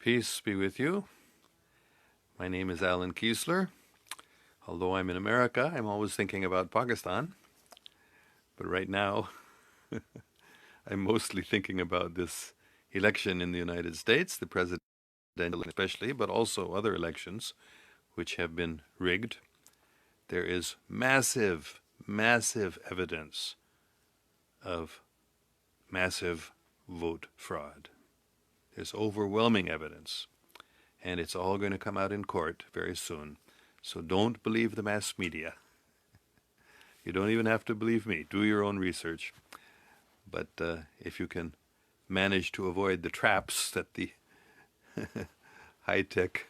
Peace be with you. My name is Allan Keislar. Although I'm in America, I'm always thinking about Pakistan. But right now, I'm mostly thinking about this election in the United States, the presidential especially, but also other elections which have been rigged. There is massive, massive evidence of massive vote fraud. There's overwhelming evidence, and it's all going to come out in court very soon. So don't believe the mass media. You don't even have to believe me. Do your own research. But if you can manage to avoid the traps that the high-tech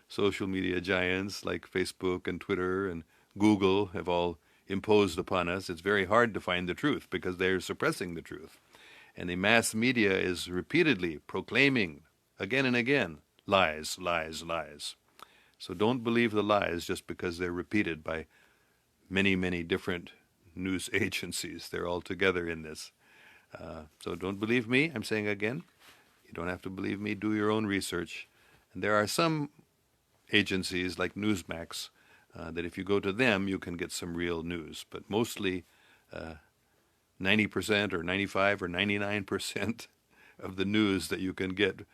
social media giants like Facebook and Twitter and Google have all imposed upon us, it's very hard to find the truth because they're suppressing the truth. And the mass media is repeatedly proclaiming again and again, lies, lies, lies. So don't believe the lies just because they're repeated by many, many different news agencies. They're all together in this. So don't believe me, I'm saying again. You don't have to believe me, do your own research. And there are some agencies like Newsmax that if you go to them, you can get some real news. But mostly 90% or 95 or 99% of the news that you can get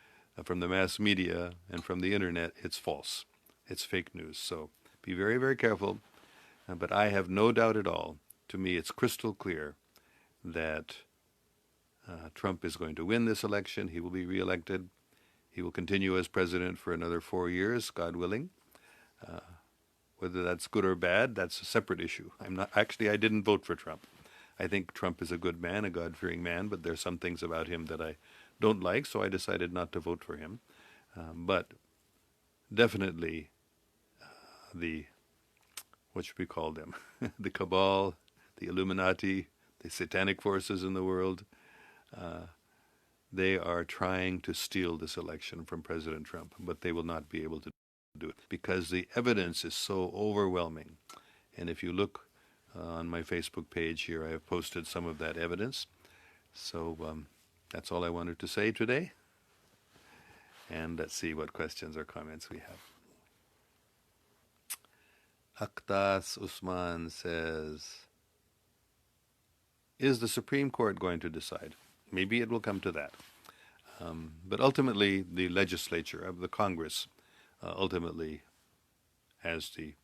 from the mass media and from the internet, it's false. It's fake news. So be very, very careful. But I have no doubt at all, to me it's crystal clear that Trump is going to win this election. He will be reelected. He will continue as president for another 4 years, God willing. Whether that's good or bad, that's a separate issue. I didn't vote for Trump. I think Trump is a good man, a God-fearing man, but there's some things about him that I don't like, so I decided not to vote for him. But definitely what should we call them? The cabal, the Illuminati, the satanic forces in the world, they are trying to steal this election from President Trump, but they will not be able to do it because the evidence is so overwhelming. And if you look on my Facebook page here, I have posted some of that evidence. So that's all I wanted to say today. And let's see what questions or comments we have. Aktas Usman says, is the Supreme Court going to decide? Maybe it will come to that. But ultimately, the legislature of the Congress ultimately has the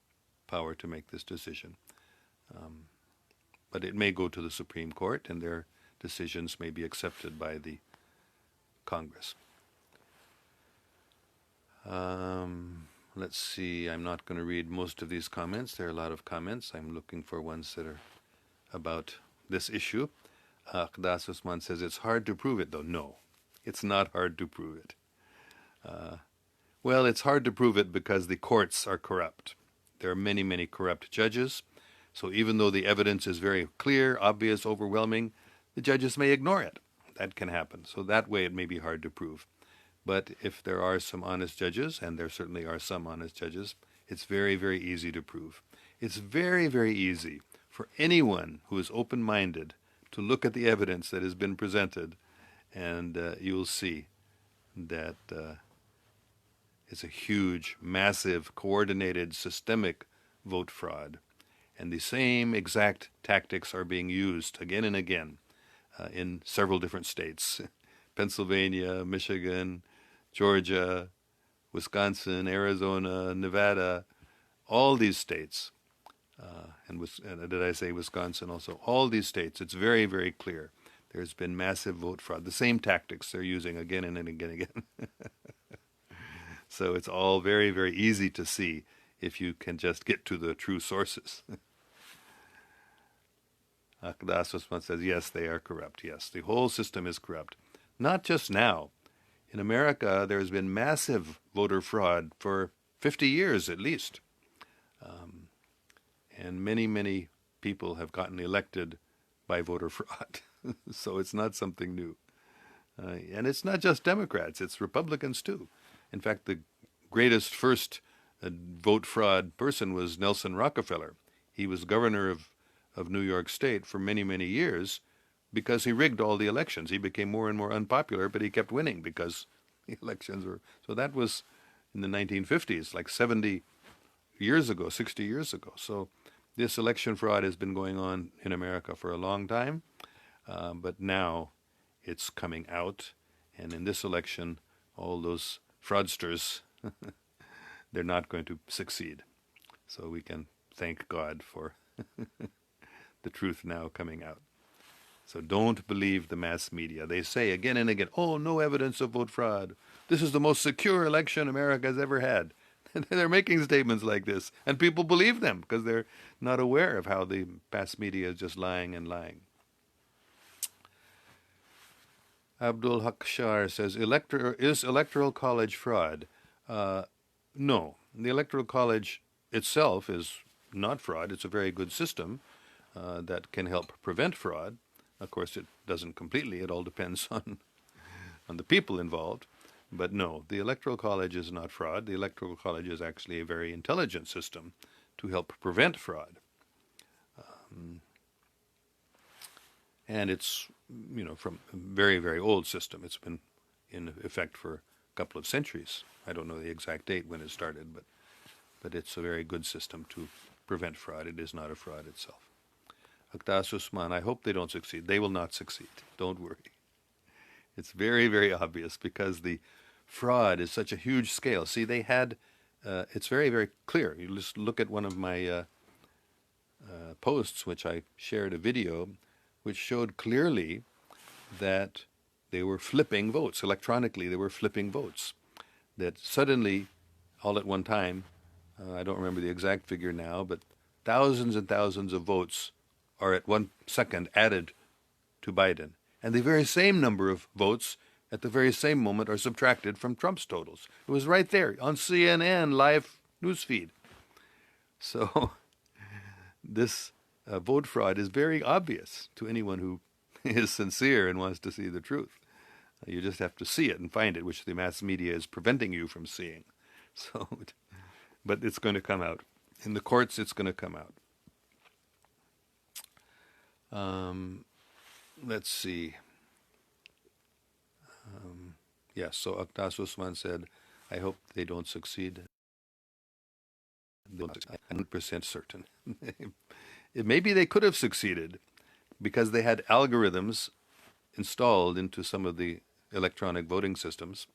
power to make this decision. But it may go to the Supreme Court, and their decisions may be accepted by the Congress. Let's see, I'm not going to read most of these comments. There are a lot of comments. I'm looking for ones that are about this issue. Akdas Usman says, it's hard to prove it, though. No, it's not hard to prove it. Well, it's hard to prove it because the courts are corrupt. There are many, many corrupt judges. So even though the evidence is very clear, obvious, overwhelming, the judges may ignore it. That can happen. So that way it may be hard to prove. But if there are some honest judges, and there certainly are some honest judges, it's very, very easy to prove. It's very, very easy for anyone who is open-minded to look at the evidence that has been presented, and you'll see that it's a huge, massive, coordinated, systemic vote fraud. And the same exact tactics are being used again and again in several different states. Pennsylvania, Michigan, Georgia, Wisconsin, Arizona, Nevada, all these states, and did I say Wisconsin also? All these states, it's very, very clear. There's been massive vote fraud. The same tactics they're using again and again and again. So it's all very, very easy to see if you can just get to the true sources. Akdas Usman says, yes, they are corrupt. Yes, the whole system is corrupt. Not just now. In America, there has been massive voter fraud for 50 years at least. And many, many people have gotten elected by voter fraud. So it's not something new. And it's not just Democrats, it's Republicans too. In fact, the greatest first vote fraud person was Nelson Rockefeller. He was governor of New York State for many, many years because he rigged all the elections. He became more and more unpopular, but he kept winning because The elections were, so that was in the 1950s, like 70 years ago, 60 years ago. So this election fraud has been going on in America for a long time, but now it's coming out. And in this election, all those fraudsters, they're not going to succeed. So we can thank God for the truth now coming out. So don't believe the mass media. They say again and again, oh, no evidence of vote fraud. This is the most secure election America has ever had. They're making statements like this, and people believe them because they're not aware of how the mass media is just lying and lying. Abdul Hakshar says, is Electoral College fraud? No. The Electoral College itself is not fraud. It's a very good system that can help prevent fraud. Of course, it doesn't completely. It all depends on the people involved. But no, the Electoral College is not fraud. The Electoral College is actually a very intelligent system to help prevent fraud. And it's, from a very, very old system. It's been in effect for a couple of centuries. I don't know the exact date when it started, but it's a very good system to prevent fraud. It is not a fraud itself. Akdas Usman, I hope they don't succeed. They will not succeed. Don't worry. It's very, very obvious because the fraud is such a huge scale. See, they had, it's very, very clear. You just look at one of my posts, which I shared a video, which showed clearly that they were flipping votes. Electronically, they were flipping votes. That suddenly, all at one time, I don't remember the exact figure now, but thousands and thousands of votes are at 1 second added to Biden. And the very same number of votes at the very same moment are subtracted from Trump's totals. It was right there on CNN live newsfeed. So this vote fraud is very obvious to anyone who is sincere and wants to see the truth. You just have to see it and find it, which the mass media is preventing you from seeing. So, but it's going to come out. In the courts, it's going to come out. Let's see. Yes, so Aktas Usman said, I hope they don't succeed. I'm 100% certain. Maybe they could have succeeded because they had algorithms installed into some of the electronic voting systems,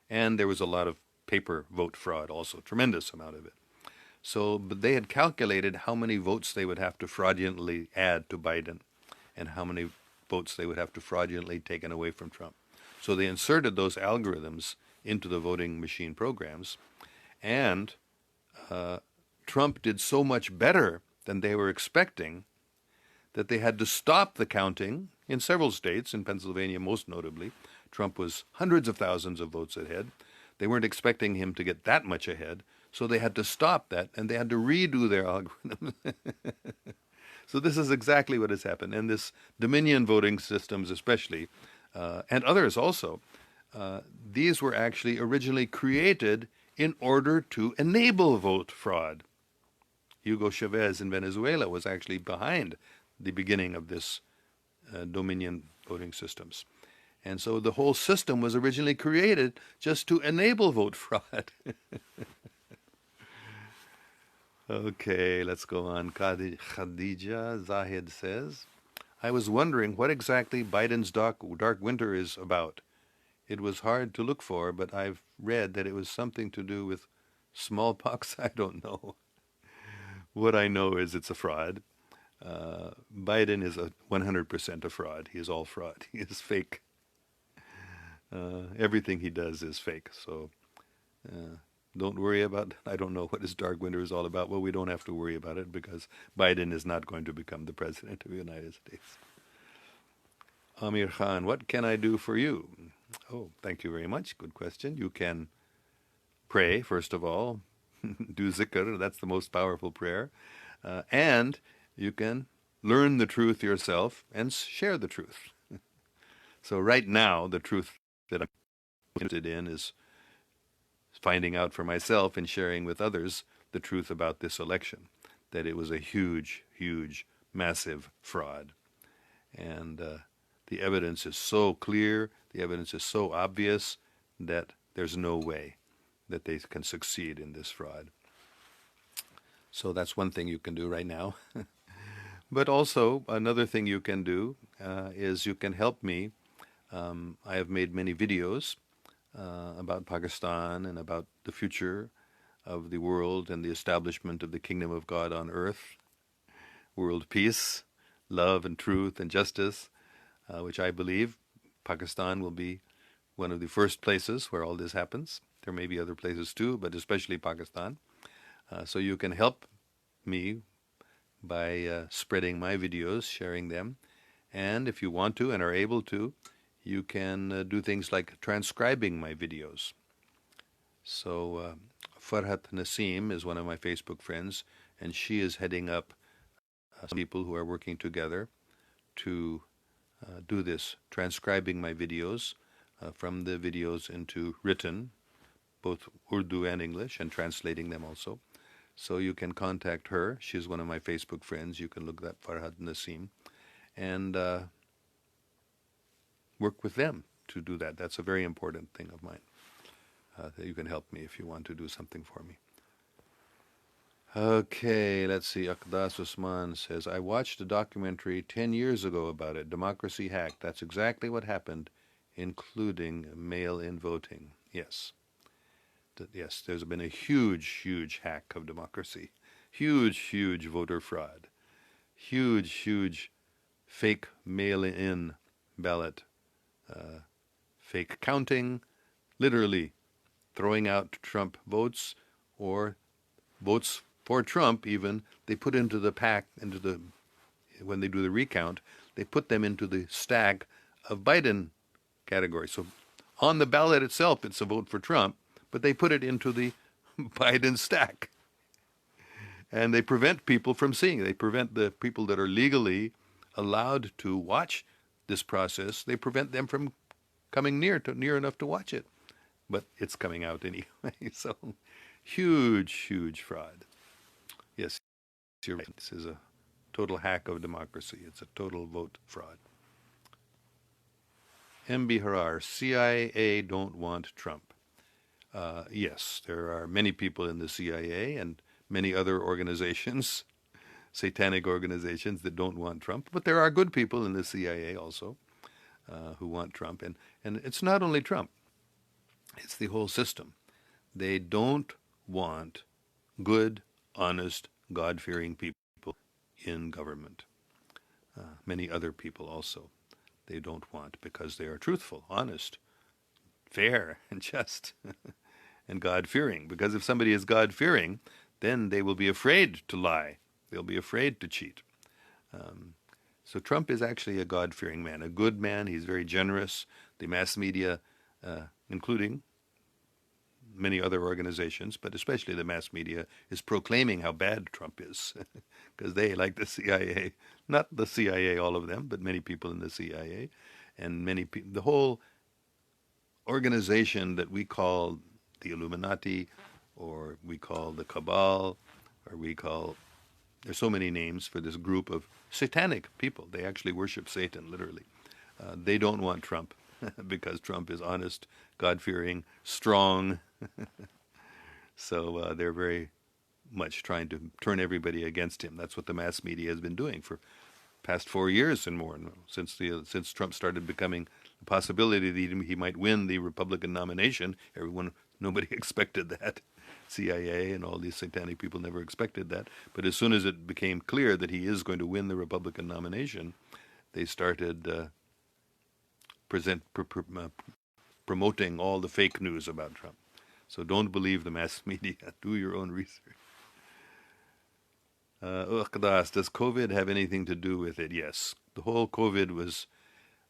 and there was a lot of paper vote fraud also, tremendous amount of it. So, but they had calculated how many votes they would have to fraudulently add to Biden and how many votes they would have to fraudulently taken away from Trump. So they inserted those algorithms into the voting machine programs, and Trump did so much better than they were expecting that they had to stop the counting in several states, in Pennsylvania most notably. Trump was hundreds of thousands of votes ahead. They weren't expecting him to get that much ahead, so they had to stop that, and they had to redo their algorithm. So this is exactly what has happened. And this Dominion voting systems especially, and others also, these were actually originally created in order to enable vote fraud. Hugo Chavez in Venezuela was actually behind the beginning of this Dominion voting systems. And so the whole system was originally created just to enable vote fraud. Okay, let's go on. Khadija Zahid says, I was wondering what exactly Biden's dark winter is about. It was hard to look for, but I've read that it was something to do with smallpox. I don't know. What I know is it's a fraud. Biden is 100% a fraud. He is all fraud. He is fake. Everything he does is fake. So don't worry about, I don't know what his dark winter is all about. Well, we don't have to worry about it because Biden is not going to become the president of the United States. Amir Khan, what can I do for you? Oh, thank you very much. Good question. You can pray, first of all. Do zikr, that's the most powerful prayer. And you can learn the truth yourself and share the truth. So right now, the truth that I'm interested in is finding out for myself and sharing with others the truth about this election, that it was a huge, huge, massive fraud. And the evidence is so clear, the evidence is so obvious that there's no way that they can succeed in this fraud. So that's one thing you can do right now. But also, another thing you can do is you can help me. I have made many videos about Pakistan and about the future of the world and the establishment of the kingdom of God on earth, world peace, love and truth and justice, which I believe Pakistan will be one of the first places where all this happens. There may be other places too, but especially Pakistan. So you can help me by spreading my videos, sharing them. And if you want to and are able to, you can do things like transcribing my videos. So Farhat Nasim is one of my Facebook friends, and she is heading up some people who are working together to do this, transcribing my videos from the videos into written, both Urdu and English, and translating them also. So you can contact her. She's one of my Facebook friends. You can look at Farhat Nasim and work with them to do that. That's a very important thing of mine. That you can help me if you want to do something for me. Okay, let's see. Akdas Usman says, I watched a documentary 10 years ago about it, Democracy Hacked. That's exactly what happened, including mail-in voting. Yes. Yes, there's been a huge hack of democracy. Huge voter fraud. Huge fake mail-in ballot. Fake counting. Literally throwing out Trump votes or votes for Trump even, they put into the pack, when they do the recount, they put them into the stack of Biden category. So on the ballot itself, it's a vote for Trump, but they put it into the Biden stack. And they prevent people from seeing. They prevent the people that are legally allowed to watch this process. They prevent them from coming near enough to watch it. But it's coming out anyway. So huge fraud. Yes, you're right. This is a total hack of democracy. It's a total vote fraud. MB Harar, CIA don't want Trump. Yes, there are many people in the CIA and many other organizations, satanic organizations, that don't want Trump. But there are good people in the CIA also who want Trump. And it's not only Trump. It's the whole system. They don't want good, honest, God-fearing people in government. Many other people also they don't want because they are truthful, honest, fair, and just, and God-fearing. Because if somebody is God-fearing, then they will be afraid to lie. They'll be afraid to cheat. So Trump is actually a God-fearing man, a good man. He's very generous. The mass media, including many other organizations, but especially the mass media, is proclaiming how bad Trump is because they, like the CIA, not the CIA, all of them, but many people in the CIA, and many people, the whole organization that we call the Illuminati, or we call the Cabal, or we call, there's so many names for this group of satanic people. They actually worship Satan, literally. They don't want Trump because Trump is honest, God-fearing, strong. So they're very much trying to turn everybody against him. That's what the mass media has been doing for past 4 years and more, since Trump started becoming the possibility that he might win the Republican nomination. Nobody expected that. CIA and all these satanic people never expected that. But as soon as it became clear that he is going to win the Republican nomination, they started promoting all the fake news about Trump. So don't believe the mass media. Do your own research. Does COVID have anything to do with it? Yes. The whole COVID was,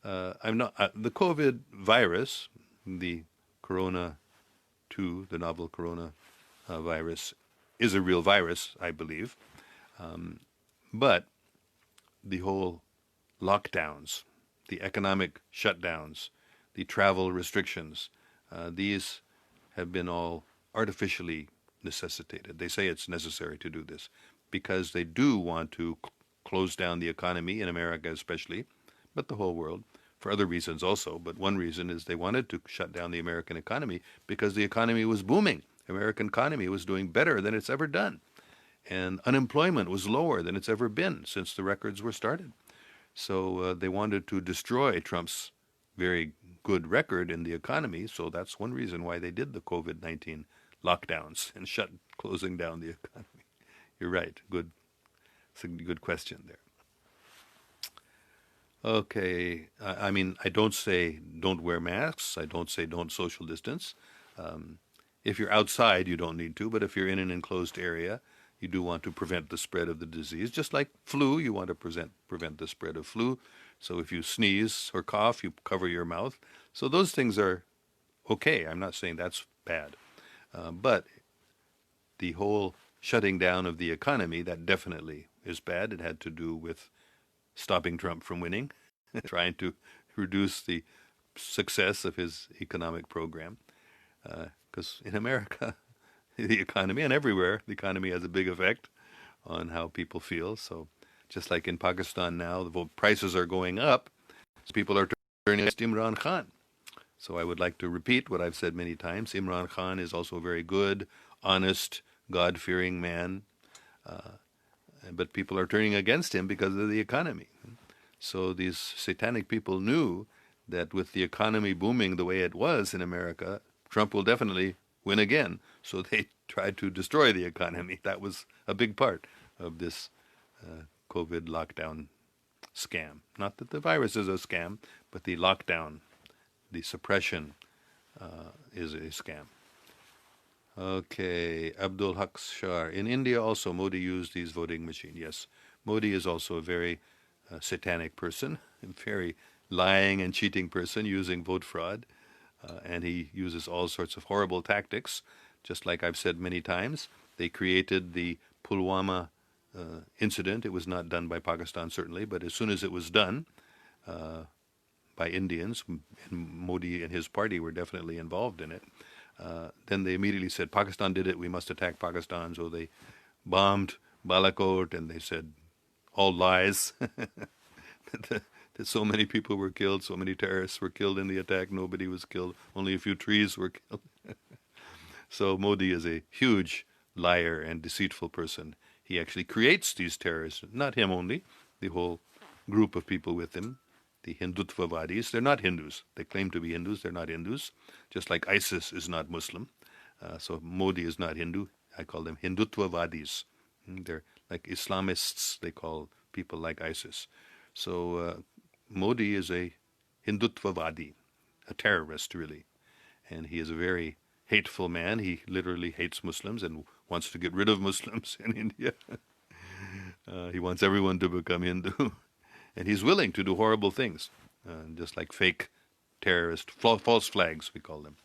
the COVID virus, the Corona 2, the novel Corona virus, is a real virus, I believe. But the whole lockdowns, the economic shutdowns, the travel restrictions, these have been all artificially necessitated. They say it's necessary to do this because they do want to close down the economy, in America especially, but the whole world, for other reasons also, but one reason is they wanted to shut down the American economy because the economy was booming. The American economy was doing better than it's ever done. And unemployment was lower than it's ever been since the records were started. So they wanted to destroy Trump's very good record in the economy. So that's one reason why they did the COVID-19 lockdowns and closing down the economy. You're right. Good. It's a good question there. Okay. I mean, I don't say don't wear masks. I don't say don't social distance. Um, if you're outside, you don't need to. But if you're in an enclosed area, you do want to prevent the spread of the disease. Just like flu, you want to prevent the spread of flu. So if you sneeze or cough, you cover your mouth. So those things are okay. I'm not saying that's bad. But the whole shutting down of the economy, that definitely is bad. It had to do with stopping Trump from winning, trying to reduce the success of his economic program. Because in America, the economy, and everywhere, the economy has a big effect on how people feel. So just like in Pakistan now, the prices are going up, so people are turning against Imran Khan. So I would like to repeat what I've said many times. Imran Khan is also a very good, honest, God-fearing man. But people are turning against him because of the economy. So these satanic people knew that with the economy booming the way it was in America, Trump will definitely win again. So they tried to destroy the economy. That was a big part of this COVID lockdown scam. Not that the virus is a scam, but the lockdown, the suppression is a scam. Okay, Abdul Haq Shah. In India also, Modi used these voting machines. Yes, Modi is also a very satanic person, a very lying and cheating person using vote fraud. And he uses all sorts of horrible tactics. Just like I've said many times, they created the Pulwama incident. It was not done by Pakistan, certainly, but as soon as it was done by Indians, and Modi and his party were definitely involved in it, then they immediately said, Pakistan did it, we must attack Pakistan. So they bombed Balakot, and they said, all lies. That so many people were killed, so many terrorists were killed in the attack, nobody was killed, only a few trees were killed. So Modi is a huge liar and deceitful person. He actually creates these terrorists, not him only, the whole group of people with him, the Hindutvavadis. They're not Hindus. They claim to be Hindus, they're not Hindus, just like ISIS is not Muslim. So Modi is not Hindu. I call them Hindutvavadis. They're like Islamists, they call people like ISIS. So Modi is a Hindutvavadi, a terrorist, really. And he is a very hateful man. He literally hates Muslims and wants to get rid of Muslims in India. He wants everyone to become Hindu. And he's willing to do horrible things, just like fake terrorist, false flags, we call them.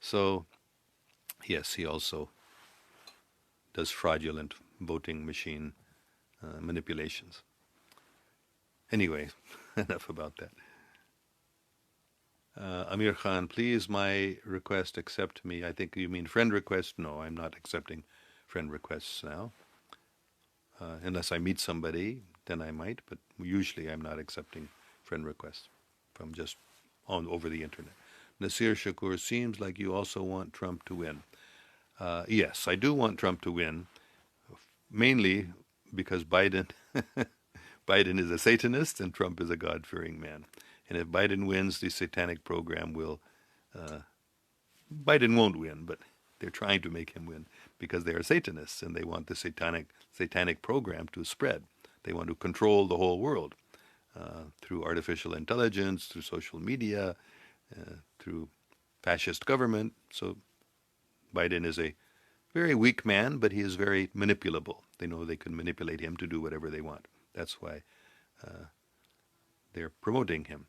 So, yes, he also does fraudulent voting machine manipulations. Anyway, enough about that. Amir Khan, please, my request, accept me. I think you mean friend request. No, I'm not accepting friend requests now. Unless I meet somebody, then I might, but usually I'm not accepting friend requests from just over the internet. Nasir Shakur, seems like you also want Trump to win. Yes, I do want Trump to win, mainly because Biden is a Satanist and Trump is a God-fearing man. And if Biden wins, the satanic program will, Biden won't win, but they're trying to make him win because they are Satanists and they want the satanic program to spread. They want to control the whole world through artificial intelligence, through social media, through fascist government. So Biden is a very weak man, but he is very manipulable. They know they can manipulate him to do whatever they want. That's why they're promoting him.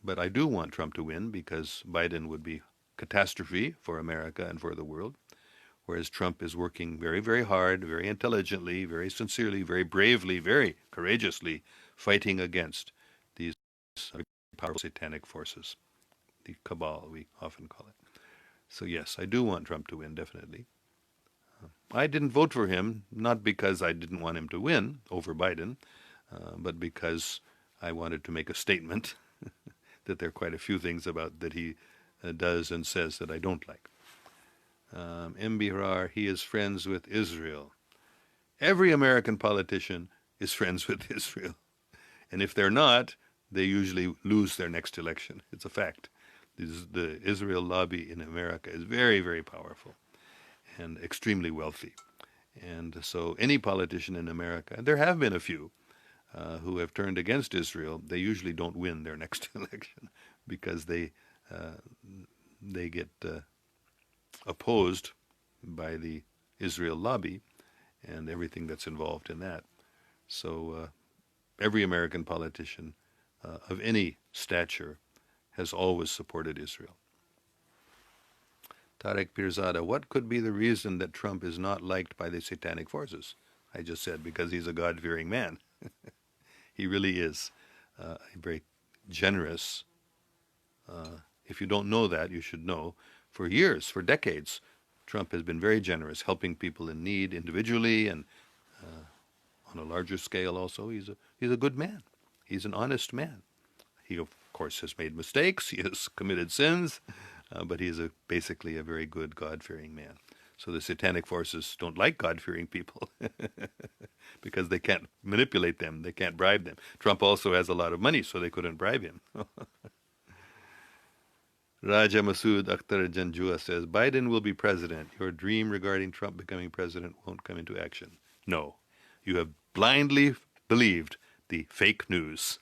But I do want Trump to win because Biden would be catastrophe for America and for the world, whereas Trump is working very, very hard, very intelligently, very sincerely, very bravely, very courageously fighting against these powerful satanic forces, the cabal, we often call it. So yes, I do want Trump to win, definitely. I didn't vote for him, not because I didn't want him to win over Biden, but because I wanted to make a statement that there are quite a few things about that he does and says that I don't like. MB Harar, he is friends with Israel. Every American politician is friends with Israel. And if they're not, they usually lose their next election. It's a fact. The Israel lobby in America is very, very powerful and extremely wealthy. And so any politician in America, and there have been a few who have turned against Israel, they usually don't win their next election because they get opposed by the Israel lobby and everything that's involved in that. So every American politician of any stature has always supported Israel. Tarek Pirzada, what could be the reason that Trump is not liked by the satanic forces? I just said because he's a God-fearing man. He really is a very generous. If you don't know that, you should know. For years, for decades, Trump has been very generous, helping people in need individually and on a larger scale also. He's a good man. He's an honest man. He, of course, has made mistakes. He has committed sins, but he's basically a very good, God-fearing man. So the satanic forces don't like God-fearing people because they can't manipulate them. They can't bribe them. Trump also has a lot of money, so they couldn't bribe him. Raja Masood Akhtar Janjua says, Biden will be president. Your dream regarding Trump becoming president won't come into action. No, you have blindly believed the fake news.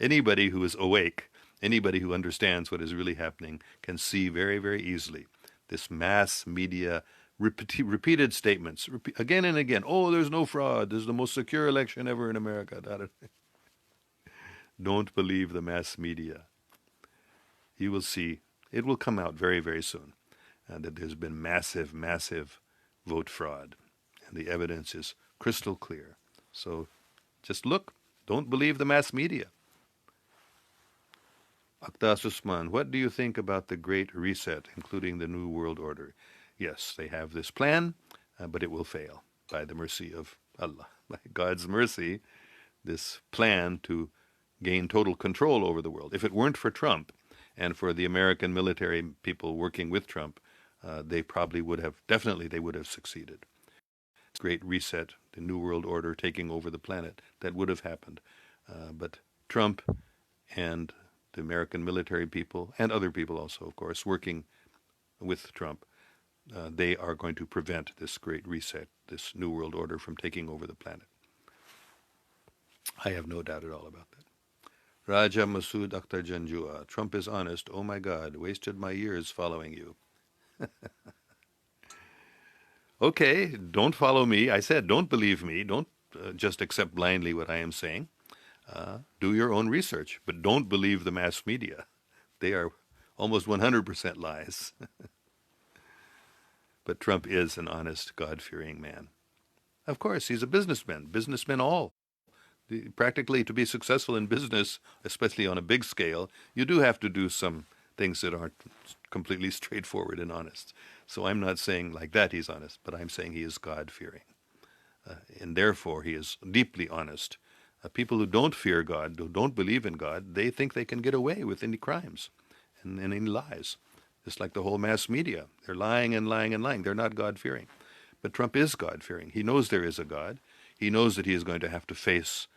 Anybody who is awake, anybody who understands what is really happening can see very, very easily this mass media repeated statements again and again. Oh, there's no fraud. This is the most secure election ever in America. Don't believe the mass media. You will see, it will come out very, very soon that there's been massive, massive vote fraud. And the evidence is crystal clear. So just look. Don't believe the mass media. Akhtas Usman, what do you think about the Great Reset, including the New World Order? Yes, they have this plan, but it will fail by the mercy of Allah. By God's mercy, this plan to gain total control over the world. If it weren't for Trump and for the American military people working with Trump, they probably would have, definitely they would have succeeded. Great Reset, the New World Order taking over the planet, that would have happened. But Trump and the American military people, and other people also, of course, working with Trump, they are going to prevent this Great Reset, this New World Order from taking over the planet. I have no doubt at all about that. Raja Masood Akhtar Janjua, Trump is honest. Oh my God, wasted my years following you. Okay, don't follow me. I said don't believe me. Don't just accept blindly what I am saying. Do your own research, but don't believe the mass media. They are almost 100% lies. But Trump is an honest, God-fearing man. Of course, he's a businessman. Businessmen all. Practically, to be successful in business, especially on a big scale, you do have to do some things that aren't completely straightforward and honest. So I'm not saying like that he's honest, but I'm saying he is God-fearing. And therefore, he is deeply honest. People who don't fear God, who don't believe in God, they think they can get away with any crimes and any lies. Just like the whole mass media. They're lying and lying and lying. They're not God-fearing. But Trump is God-fearing. He knows there is a God. He knows that he is going to have to face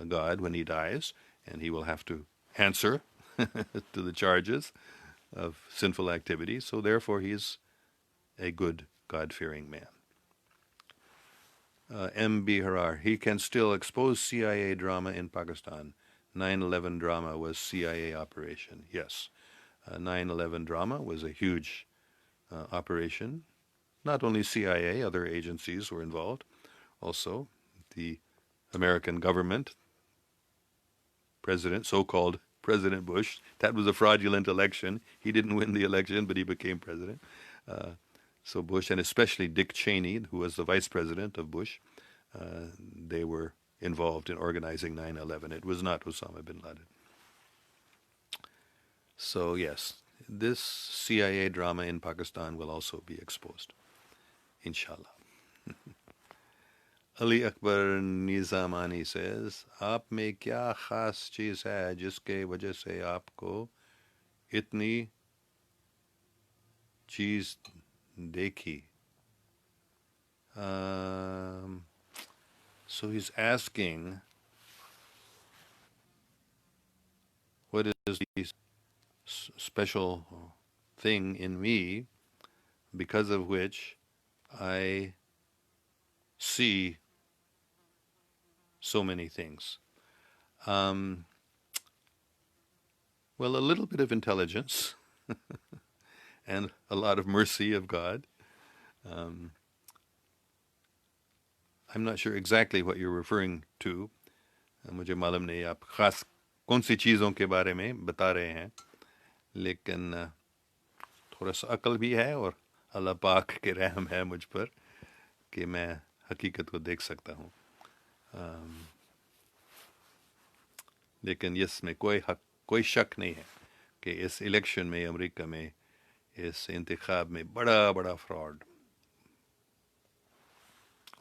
God when he dies, and he will have to answer to the charges of sinful activities. So therefore, he is a good, God-fearing man. M.B. Harar, he can still expose CIA drama in Pakistan. 9/11 drama was CIA operation. Yes, 9/11 drama was a huge operation. Not only CIA, other agencies were involved. Also, the American government, President, so-called President Bush, that was a fraudulent election. He didn't win the election, but he became president. So Bush, and especially Dick Cheney, who was the vice president of Bush, they were involved in organizing 9/11. It was not Osama bin Laden. So yes, this CIA drama in Pakistan will also be exposed, inshallah. Ali Akbar Nizamani says, आप में क्या खास चीज़ है जिसके वजह से आपको इतनी चीज़ देखी? So he's asking, what is the special thing in me because of which I see so many things? Um, well, a little bit of intelligence and a lot of mercy of God. Um, I'm not sure exactly what you're referring to. मुझे मालूम नहीं आप खास कौन सी चीज़ों के बारे में बता रहे हैं, लेकिन थोड़ा सा अकल भी है और अल्लाह पाक के रहम है मुझ पर कि मैं हकीकत को देख सकता हूँ. लेकिन इसमें कोई शक नहीं है कि इस इलेक्शन में अमेरिका में इस इंतखाब में बड़ा बड़ा फ्रॉड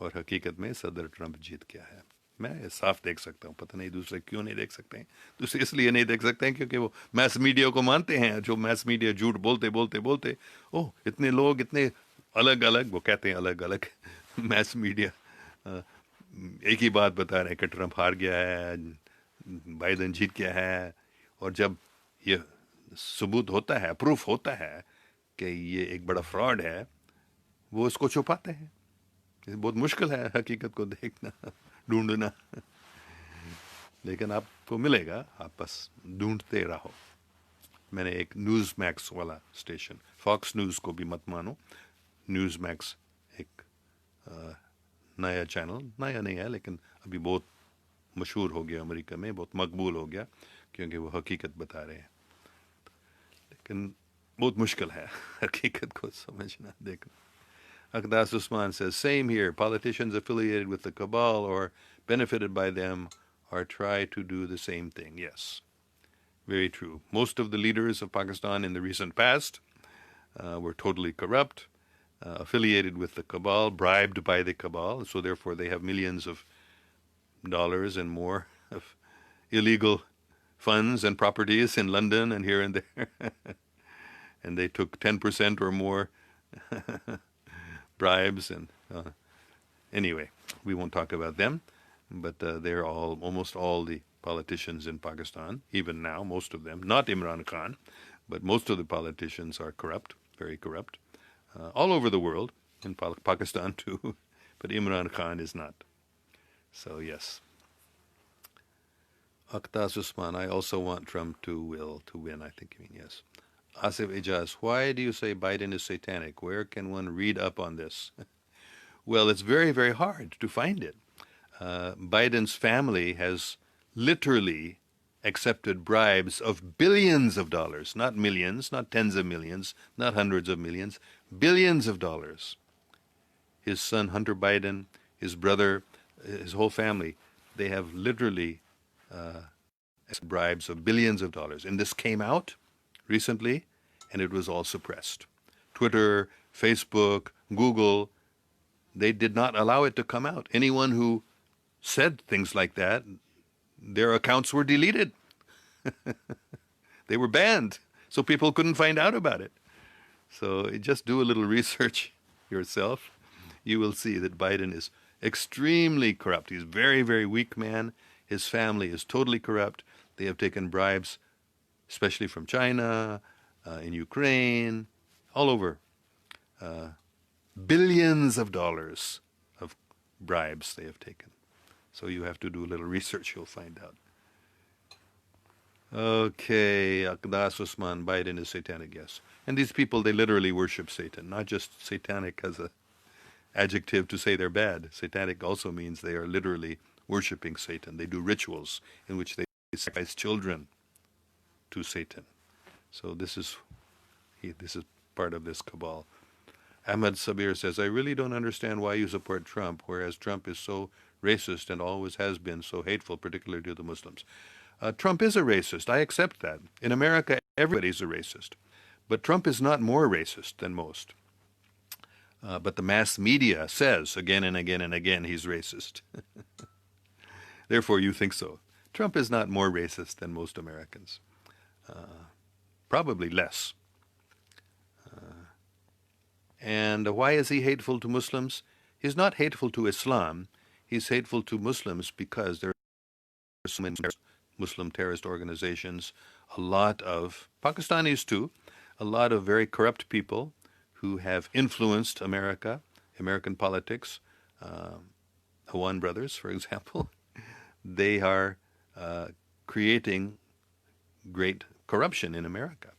और हकीकत में सदर ट्रंप जीत गया है. मैं साफ देख सकता हूँ, पता नहीं दूसरे क्यों नहीं देख सकते हैं. दूसरे इसलिए नहीं देख सकते हैं क्योंकि वो मैस मीडिया को मानते हैं. जो मैस मीडिया झूठ बोलते बोलते बोलते, ओह इतने लोग इतने अलग अलग, वो कहते हैं अलग अलग मैस मीडिया एक ही बात बता रहे हैं कि ट्रंप हार गया है, बाइडन जीत गया है. और जब ये सबूत होता है, प्रूफ होता है कि ये एक बड़ा फ्रॉड है, वो उसको छुपाते हैं. बहुत मुश्किल है हकीकत को देखना, ढूंढना. लेकिन आपको मिलेगा, आप बस ढूंढते रहो. मैंने एक न्यूज़ मैक्स वाला स्टेशन, फॉक्स न्यूज़ को भी मत मानो, न्यूज़ मैक्स एक नया चैनल, नया नहीं है लेकिन अभी बहुत मशहूर हो गया अमेरिका में, बहुत मकबूल हो गया क्योंकि वो हकीकत बता रहे हैं. लेकिन बहुत मुश्किल है हकीकत को समझना, देखना. Akdas Usman says, same here. Politicians affiliated with the cabal or benefited by them or try to do the same thing. Yes, very true. Most of the leaders of Pakistan in the recent past were totally corrupt, affiliated with the cabal, bribed by the cabal. So therefore they have millions of dollars and more of illegal funds and properties in London and here and there. And they took 10% or more bribes and anyway, we won't talk about them, but they're almost all the politicians in Pakistan, even now, most of them, not Imran Khan, but most of the politicians are corrupt, very corrupt, all over the world, in Pakistan too, but Imran Khan is not. So yes. Akhtas Usman, I also want Trump to win, I think you mean, yes. Asif Ijaz, why do you say Biden is satanic? Where can one read up on this? Well, it's very, very hard to find it. Biden's family has literally accepted bribes of billions of dollars, not millions, not tens of millions, not hundreds of millions, billions of dollars. His son, Hunter Biden, his brother, his whole family, they have literally bribes of billions of dollars. And this came out recently, and it was all suppressed. Twitter, Facebook, Google, they did not allow it to come out. Anyone who said things like that, their accounts were deleted. They were banned, so people couldn't find out about it. So just do a little research yourself. You will see that Biden is extremely corrupt. He's a very, very weak man. His family is totally corrupt. They have taken bribes, especially from China, in Ukraine, all over. Billions of dollars of bribes they have taken. So you have to do a little research, you'll find out. Okay, Akdas Usman, Biden is satanic, yes. And these people, they literally worship Satan, not just satanic as an adjective to say they're bad. Satanic also means they are literally worshiping Satan. They do rituals in which they sacrifice children to Satan. So this is part of this cabal. Ahmed Sabir says, I really don't understand why you support Trump, whereas Trump is so racist and always has been so hateful, particularly to the Muslims. Trump is a racist. I accept that. In America, everybody's a racist. But Trump is not more racist than most. But the mass media says again and again and again he's racist. Therefore, you think so. Trump is not more racist than most Americans. Probably less. And why is he hateful to Muslims? He's not hateful to Islam. He's hateful to Muslims because there are so many Muslim terrorist organizations, a lot of Pakistanis too, a lot of very corrupt people who have influenced American politics. Hawan brothers, for example, they are creating great corruption in America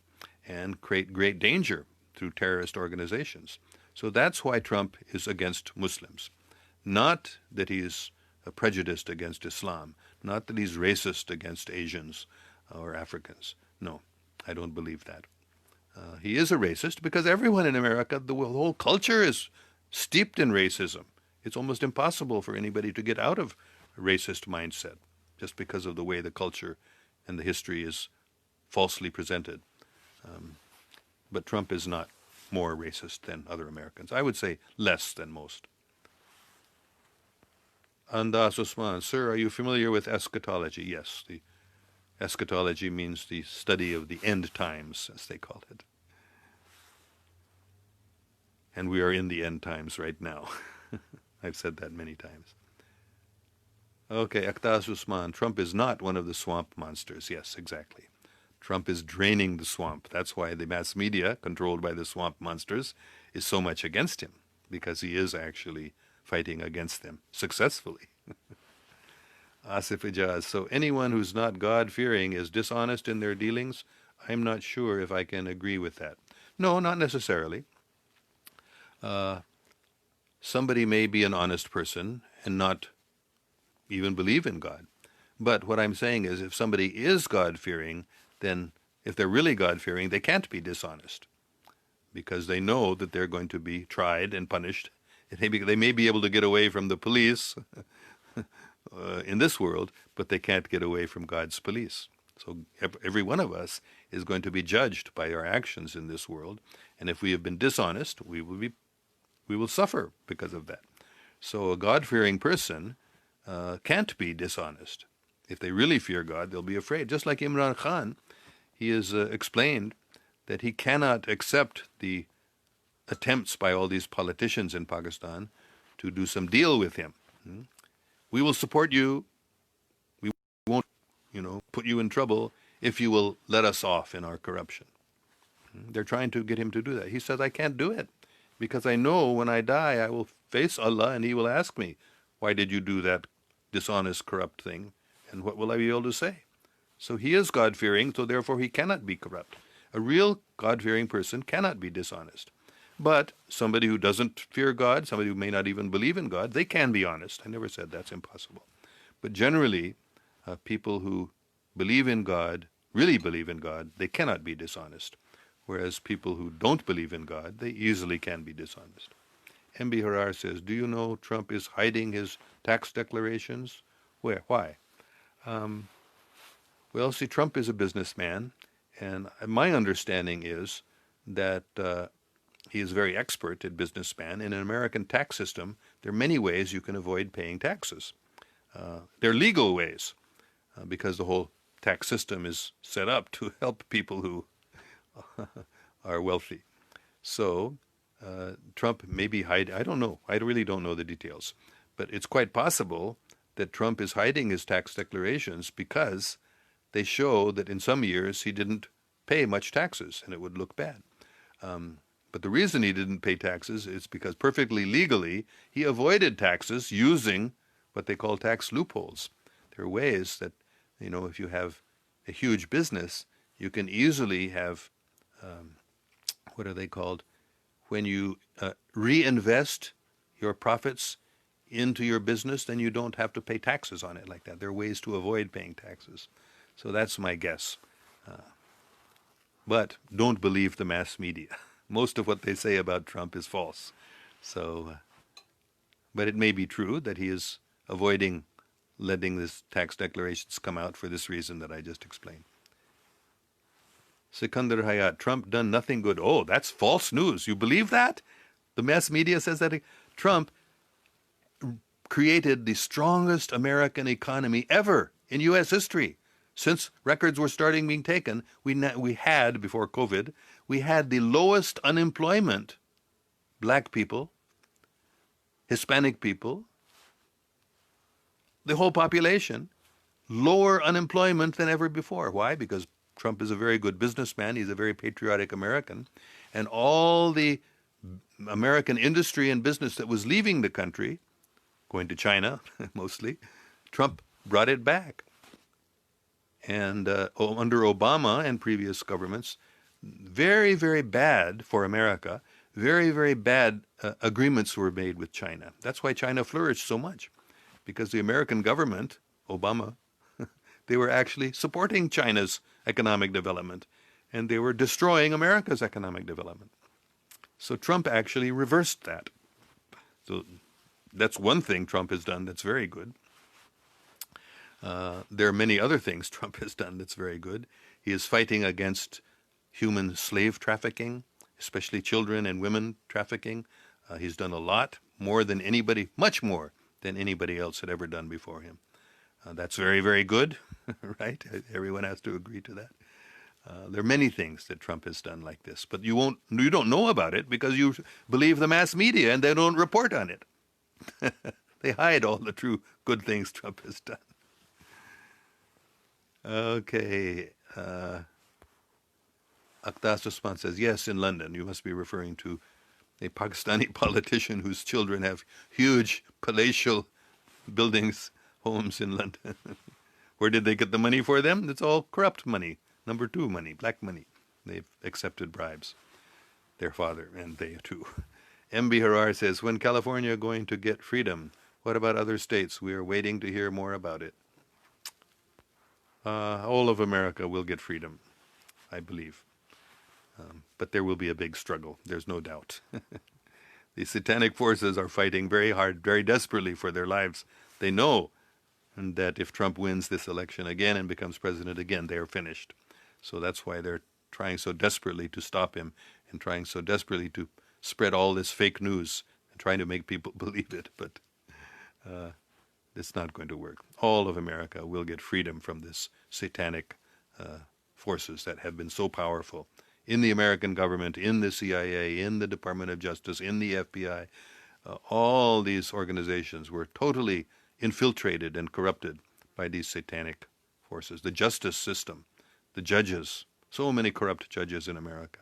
and create great danger through terrorist organizations. So that's why Trump is against Muslims. Not that he's prejudiced against Islam, not that he's racist against Asians or Africans. No, I don't believe that. He is a racist because everyone in America, the whole culture is steeped in racism. It's almost impossible for anybody to get out of a racist mindset just because of the way the culture and the history is falsely presented. But Trump is not more racist than other Americans. I would say less than most. Andas Osman, sir, are you familiar with eschatology? Yes, the eschatology means the study of the end times, as they call it. And we are in the end times right now. I've said that many times. Okay, Aktas Usman, Trump is not one of the swamp monsters. Yes, exactly. Trump is draining the swamp. That's why the mass media, controlled by the swamp monsters, is so much against him, because he is actually fighting against them successfully. Asif Ijaz, so anyone who's not God-fearing is dishonest in their dealings? I'm not sure if I can agree with that. No, not necessarily. Somebody may be an honest person and not even believe in God. But what I'm saying is if somebody is God-fearing, then if they're really God-fearing, they can't be dishonest because they know that they're going to be tried and punished. They may be able to get away from the police in this world, but they can't get away from God's police. So every one of us is going to be judged by our actions in this world, and if we have been dishonest, we will suffer because of that. So a God-fearing person can't be dishonest. If they really fear God, they'll be afraid. Just like Imran Khan, he has explained that he cannot accept the attempts by all these politicians in Pakistan to do some deal with him. We will support you. We won't, put you in trouble if you will let us off in our corruption. They're trying to get him to do that. He says, I can't do it because I know when I die, I will face Allah and he will ask me, why did you do that dishonest, corrupt thing? And what will I be able to say? So he is God-fearing, so therefore he cannot be corrupt. A real God-fearing person cannot be dishonest. But somebody who doesn't fear God, somebody who may not even believe in God, they can be honest. I never said that's impossible. But generally, people who believe in God, really believe in God, they cannot be dishonest. Whereas people who don't believe in God, they easily can be dishonest. MB Harar says, do you know Trump is hiding his tax declarations? Where? Why? Well, see, Trump is a businessman, and my understanding is that he is very expert at businessman. In an American tax system, there are many ways you can avoid paying taxes. There are legal ways, because the whole tax system is set up to help people who are wealthy. So Trump may be hiding, I don't know, I really don't know the details, but it's quite possible that Trump is hiding his tax declarations because they show that in some years he didn't pay much taxes and it would look bad. But the reason he didn't pay taxes is because perfectly legally he avoided taxes using what they call tax loopholes. There are ways that, if you have a huge business, you can easily have, what are they called? When you reinvest your profits into your business, then you don't have to pay taxes on it like that. There are ways to avoid paying taxes. So that's my guess. But don't believe the mass media. Most of what they say about Trump is false. So, but it may be true that he is avoiding letting this tax declarations come out for this reason that I just explained. Sikandar Hayat, Trump done nothing good. Oh, that's false news. You believe that? The mass media says that Trump created the strongest American economy ever in U.S. history. Since records were starting being taken, we had, before COVID, we had the lowest unemployment, black people, Hispanic people, the whole population, lower unemployment than ever before. Why? Because Trump is a very good businessman. He's a very patriotic American. And all the American industry and business that was leaving the country, going to China mostly, Trump brought it back. And under Obama and previous governments, very, very bad for America, very, very bad agreements were made with China. That's why China flourished so much, because the American government, Obama, they were actually supporting China's economic development, and they were destroying America's economic development. So Trump actually reversed that. So that's one thing Trump has done that's very good. There are many other things Trump has done that's very good. He is fighting against human slave trafficking, especially children and women trafficking. He's done a lot, more than anybody, much more than anybody else had ever done before him. That's very, very good, right? Everyone has to agree to that. There are many things that Trump has done like this, but you don't know about it because you believe the mass media and they don't report on it. They hide all the true good things Trump has done. Okay. Akhtas Usman says, yes, in London. You must be referring to a Pakistani politician whose children have huge palatial buildings, homes in London. Where did they get the money for them? It's all corrupt money. Number two money, black money. They've accepted bribes. Their father, and they too. MB Harar says, when California going to get freedom? What about other states? We are waiting to hear more about it. All of America will get freedom, I believe. But there will be a big struggle, there's no doubt. The satanic forces are fighting very hard, very desperately for their lives. They know that if Trump wins this election again and becomes president again, they are finished. So that's why they're trying so desperately to stop him and trying so desperately to spread all this fake news and trying to make people believe it. But it's not going to work. All of America will get freedom from this satanic forces that have been so powerful in the American government, in the CIA, in the Department of Justice, in the FBI. All these organizations were totally infiltrated and corrupted by these satanic forces. The justice system, the judges, so many corrupt judges in America.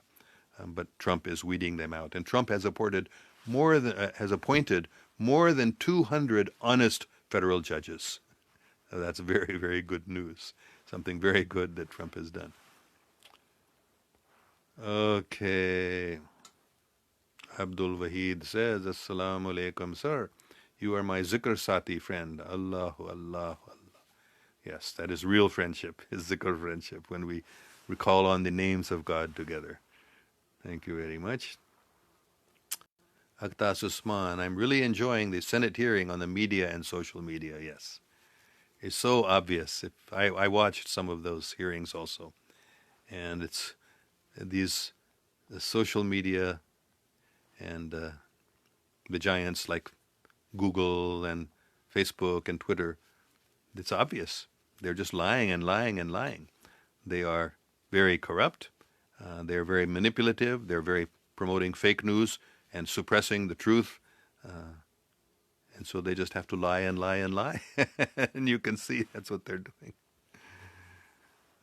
But Trump is weeding them out. And Trump has appointed more than 200 honest federal judges. That's very, very good news. Something very good that Trump has done. Okay. Abdul Wahid says, Assalamu alaikum, sir. You are my zikr sati friend. Allahu, Allah, Allah. Yes, that is real friendship, is zikr friendship, when we recall on the names of God together. Thank you very much. Akhtas Usman, I'm really enjoying the Senate hearing on the media and social media, yes. It's so obvious. I watched some of those hearings also. And it's the social media and the giants like Google and Facebook and Twitter, it's obvious. They're just lying and lying and lying. They are very corrupt. They're very manipulative. They're very promoting fake news and suppressing the truth. And so they just have to lie and lie and lie. And you can see that's what they're doing.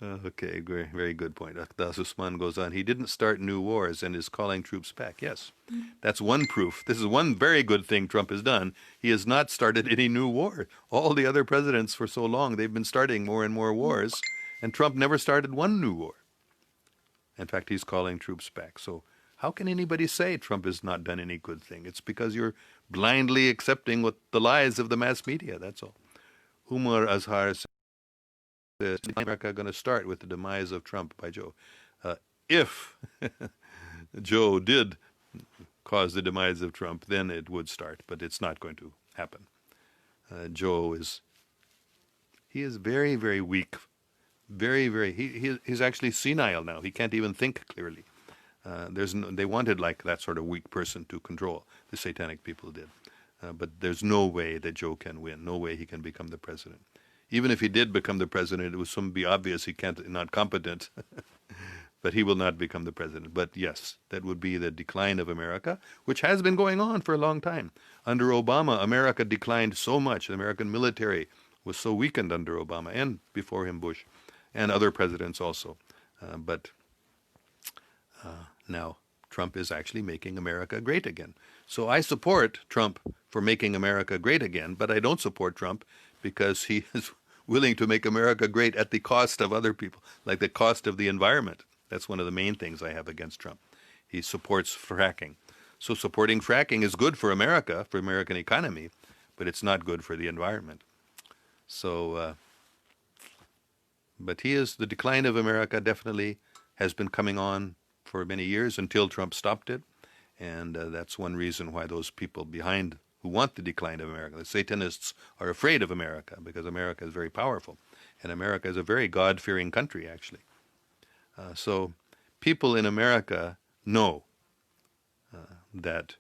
Okay, very, very good point. Akhtas Usman goes on, he didn't start new wars and is calling troops back. Yes, that's one proof. This is one very good thing Trump has done. He has not started any new war. All the other presidents for so long, they've been starting more and more wars, and Trump never started one new war. In fact, he's calling troops back. So how can anybody say Trump has not done any good thing? It's because you're blindly accepting what the lies of the mass media, that's all. Umar Azhar says, is America going to start with the demise of Trump by Joe? If Joe did cause the demise of Trump, then it would start, but it's not going to happen. Joe is very, very weak. Very, very, he's actually senile now. He can't even think clearly. They wanted like that sort of weak person to control. The satanic people did. But there's no way that Joe can win. No way he can become the president. Even if he did become the president, it would soon be obvious he can't, not competent. But he will not become the president. But yes, that would be the decline of America, which has been going on for a long time. Under Obama, America declined so much. The American military was so weakened under Obama, and before him Bush, and other presidents also. But now Trump is actually making America great again. So I support Trump for making America great again, but I don't support Trump because he is willing to make America great at the cost of other people, like the cost of the environment. That's one of the main things I have against Trump. He supports fracking. So supporting fracking is good for America, for American economy, but it's not good for the environment. So, but the decline of America definitely has been coming on for many years until Trump stopped it. And that's one reason why those people behind who want the decline of America, the Satanists, are afraid of America because America is very powerful. And America is a very God-fearing country, actually. So people in America know that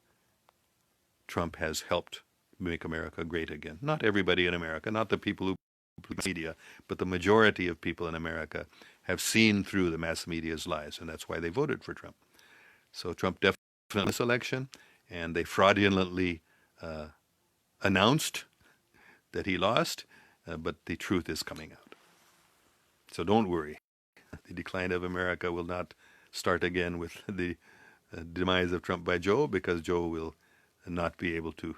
Trump has helped make America great again. Not everybody in America, not the people who media, but the majority of people in America have seen through the mass media's lies, and that's why they voted for Trump. So Trump definitely won this election, and they fraudulently announced that he lost, but the truth is coming out. So don't worry. The decline of America will not start again with the demise of Trump by Joe, because Joe will not be able to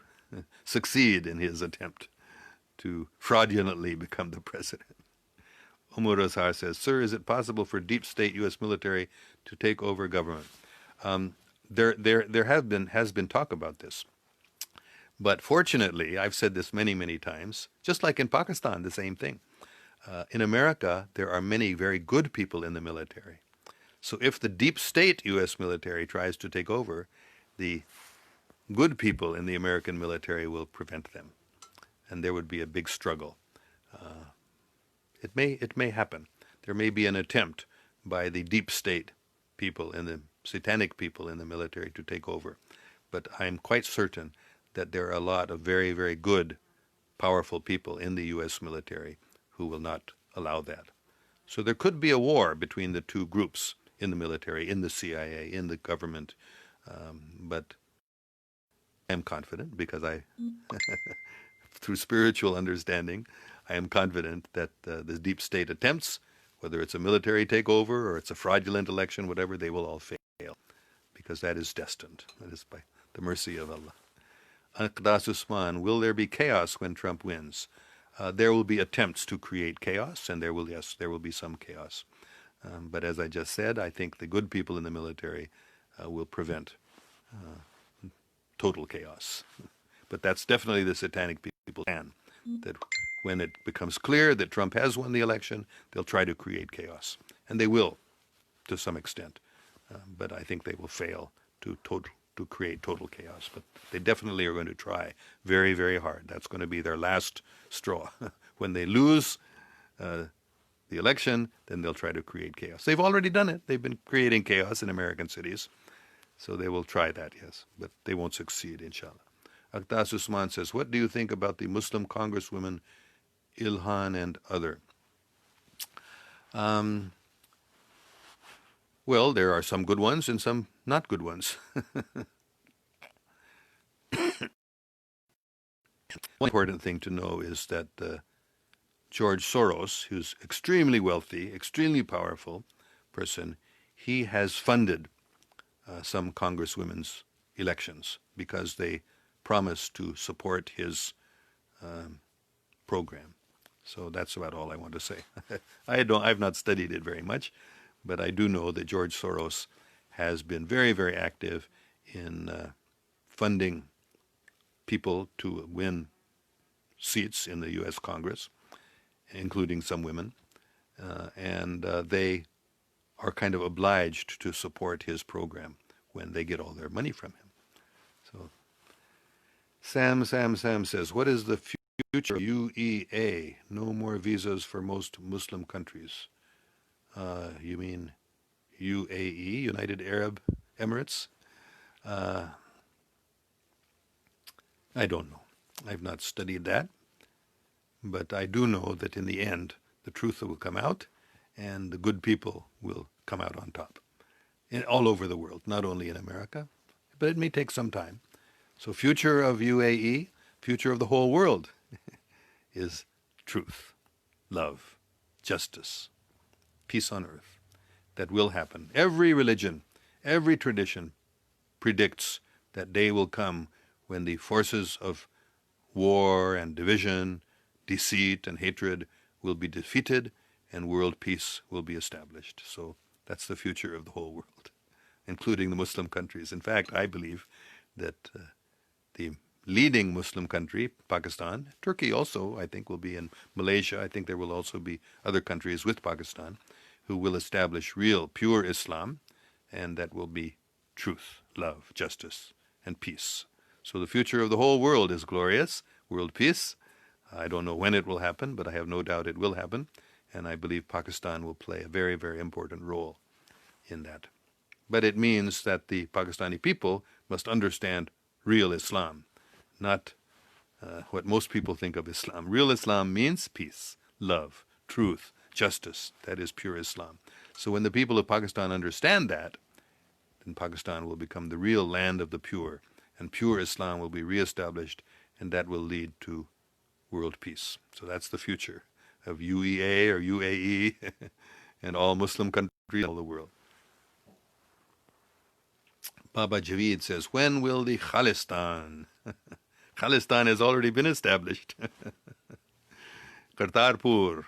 succeed in his attempt to fraudulently become the president. Umar Azhar says, "Sir, is it possible for deep state U.S. military to take over government?" There has been talk about this. But fortunately, I've said this many, many times, just like in Pakistan, the same thing. In America, there are many very good people in the military. So if the deep state U.S. military tries to take over, the good people in the American military will prevent them. And there would be a big struggle. It may happen. There may be an attempt by the deep state people and the satanic people in the military to take over. But I'm quite certain that there are a lot of very, very good, powerful people in the U.S. military who will not allow that. So there could be a war between the two groups in the military, in the CIA, in the government. But I am confident because through spiritual understanding, I am confident that the deep state attempts, whether it's a military takeover or it's a fraudulent election, whatever, they will all fail, because that is destined. That is by the mercy of Allah. Aqdas Usman, will there be chaos when Trump wins? There will be attempts to create chaos, and there will be some chaos. But as I just said, I think the good people in the military will prevent total chaos. But that's definitely the satanic people's plan, that when it becomes clear that Trump has won the election, they'll try to create chaos. And they will, to some extent. But I think they will fail to create total chaos. But they definitely are going to try very, very hard. That's going to be their last straw. When they lose the election, then they'll try to create chaos. They've already done it. They've been creating chaos in American cities. So they will try that, yes. But they won't succeed, inshallah. Aqdas Usman says, what do you think about the Muslim Congresswoman Ilhan and other? Well, there are some good ones and some not good ones. One important thing to know is that George Soros, who's extremely wealthy, extremely powerful person, he has funded some congresswomen's elections because they promised to support his program. So that's about all I want to say. I've not studied it very much, but I do know that George Soros has been very, very active in funding people to win seats in the U.S. Congress, including some women, and they are kind of obliged to support his program when they get all their money from him. So Sam says, what is the future of UEA? No more visas for most Muslim countries. You mean UAE, United Arab Emirates. I don't know. I've not studied that. But I do know that in the end, the truth will come out and the good people will come out on top all over the world, not only in America, but it may take some time. So future of UAE, future of the whole world is truth, love, justice, peace on earth. That will happen. Every religion, every tradition predicts that day will come when the forces of war and division, deceit and hatred will be defeated and world peace will be established. So that's the future of the whole world, including the Muslim countries. In fact, I believe that the leading Muslim country, Pakistan, Turkey also, I think, will be in Malaysia. I think there will also be other countries with Pakistan who will establish real, pure Islam, and that will be truth, love, justice, and peace. So the future of the whole world is glorious, world peace. I don't know when it will happen, but I have no doubt it will happen, and I believe Pakistan will play a very, very important role in that. But it means that the Pakistani people must understand real Islam, not what most people think of Islam. Real Islam means peace, love, truth, justice. That is pure Islam. So when the people of Pakistan understand that, then Pakistan will become the real land of the pure, and pure Islam will be reestablished, and that will lead to world peace. So that's the future of UEA or UAE and all Muslim countries all the world. Baba Javeed says, when will the Khalistan? Khalistan has already been established. Kartarpur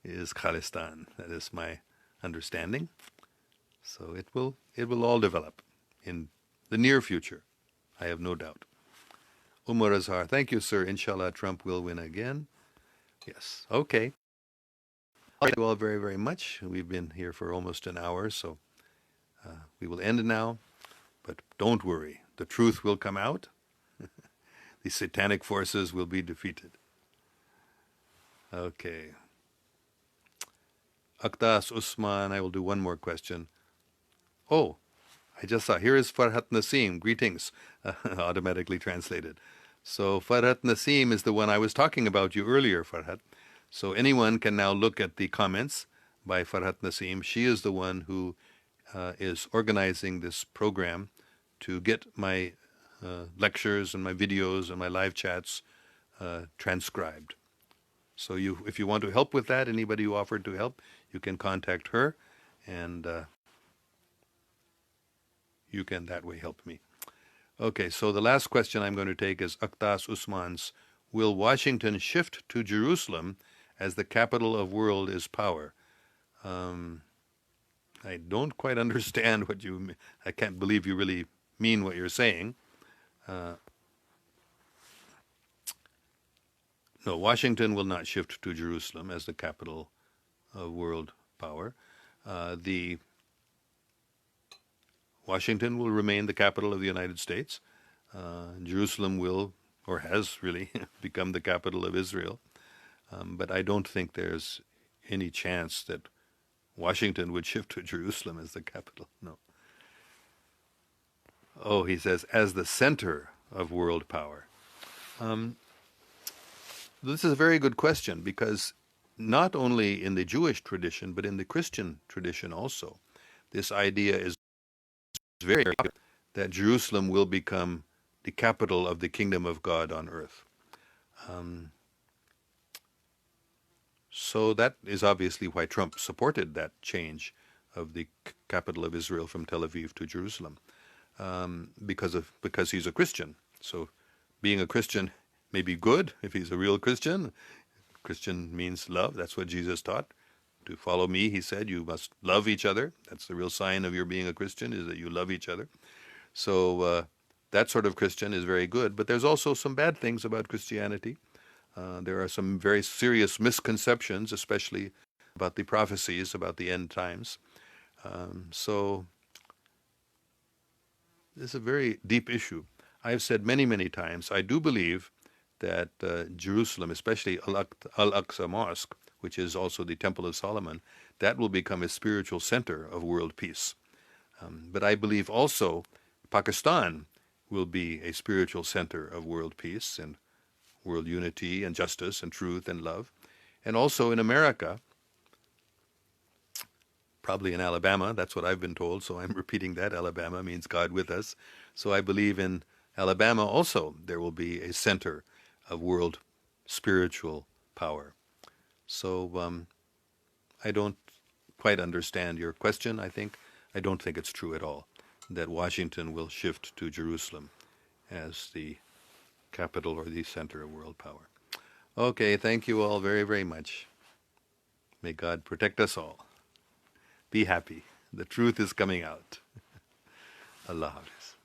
is Khalistan. That is my understanding. So it will all develop in the near future. I have no doubt. Umar Azhar, thank you, sir. Inshallah, Trump will win again. Yes. Okay. Thank you all very, very much. We've been here for almost an hour, so we will end now. But don't worry. The truth will come out. The satanic forces will be defeated. Okay. Akdas Usman, I will do one more question. Oh, I just saw, here is Farhat Nasim, greetings, automatically translated. So Farhat Nasim is the one I was talking about you earlier, Farhat. So anyone can now look at the comments by Farhat Nasim. She is the one who is organizing this program to get my lectures and my videos and my live chats transcribed. So if you want to help with that, anybody who offered to help, you can contact her, and you can that way help me. Okay, so the last question I'm going to take is Aktas Usman's, will Washington shift to Jerusalem as the capital of world is power? I don't quite understand what you mean. I can't believe you really mean what you're saying. No, Washington will not shift to Jerusalem as the capital of world power. The Washington will remain the capital of the United States. Jerusalem will, or has really, become the capital of Israel. But I don't think there's any chance that Washington would shift to Jerusalem as the capital. No. Oh, he says, as the center of world power. This is a very good question, because not only in the Jewish tradition, but in the Christian tradition also, this idea is very clear that Jerusalem will become the capital of the kingdom of God on earth. So that is obviously why Trump supported that change of the capital of Israel from Tel Aviv to Jerusalem, because he's a Christian. So being a Christian may be good if he's a real Christian. Christian means love. That's what Jesus taught. To follow me, he said, you must love each other. That's the real sign of your being a Christian, is that you love each other. So that sort of Christian is very good. But there's also some bad things about Christianity. There are some very serious misconceptions, especially about the prophecies about the end times. So this is a very deep issue. I've said many, many times, I do believe that Jerusalem, especially Al-Aqsa Mosque, which is also the Temple of Solomon, that will become a spiritual center of world peace. But I believe also Pakistan will be a spiritual center of world peace and world unity and justice and truth and love. And also in America, probably in Alabama, that's what I've been told, so I'm repeating that. Alabama means God with us. So I believe in Alabama also there will be a center of world spiritual power. So I don't quite understand your question, I don't think it's true at all that Washington will shift to Jerusalem as the capital or the center of world power. Okay, thank you all very, very much. May God protect us all. Be happy. The truth is coming out. Allah Hafiz.